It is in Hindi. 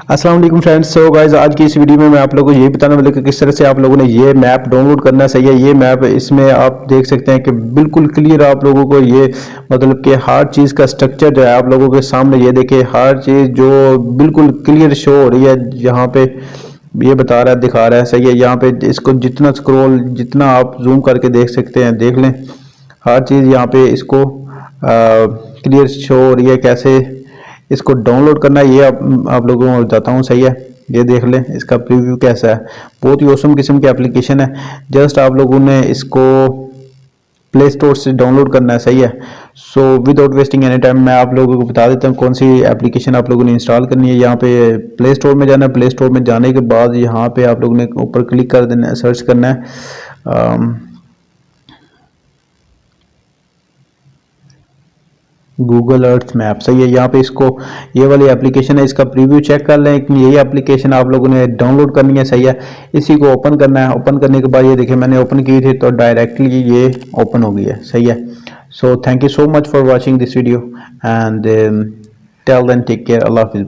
अस्सलाम वालेकुम फ्रेंड्स। सो गाइस, आज की इस वीडियो में मैं आप लोगों को ये बताने वाला कि किस तरह से आप लोगों ने ये मैप डाउनलोड करना है। सही है, ये मैप इसमें आप देख सकते हैं कि बिल्कुल क्लियर आप लोगों को ये मतलब कि हर चीज़ का स्ट्रक्चर जो है आप लोगों के सामने, ये देखिए हर चीज़ जो बिल्कुल क्लियर शो हो रही है यहाँ पे, ये बता रहा है, दिखा रहा है। सही है, यहाँ पे इसको जितना स्क्रॉल, जितना आप जूम करके देख सकते हैं, देख लें हर चीज़ यहाँ पे इसको क्लियर शो हो रही है। कैसे इसको डाउनलोड करना है ये आप लोगों को बताता हूँ। सही है, ये देख लें इसका प्रीव्यू कैसा है। बहुत ही औसम किस्म की एप्लीकेशन है। जस्ट आप लोगों ने इसको प्ले स्टोर से डाउनलोड करना है। सही है, so without wasting any time मैं आप लोगों को बता देता हूँ कौन सी एप्लीकेशन आप लोगों ने इंस्टॉल करनी है। यहाँ पे प्ले स्टोर में जाना है। प्ले स्टोर में जाने के बाद यहाँ पे आप लोगों ने ऊपर क्लिक कर देना है, सर्च करना है गूगल अर्थ मैप। सही है, यहाँ पे इसको, ये वाली एप्लीकेशन है, इसका प्रीव्यू चेक कर लें। यही एप्लीकेशन आप लोगों ने डाउनलोड करनी है। सही है, इसी को ओपन करना है। ओपन करने के बाद ये देखिए मैंने ओपन की थी तो डायरेक्टली ये ओपन हो गई है। सही है, so thank you so much for watching this video and till then take care, अल्लाह हाफिज़।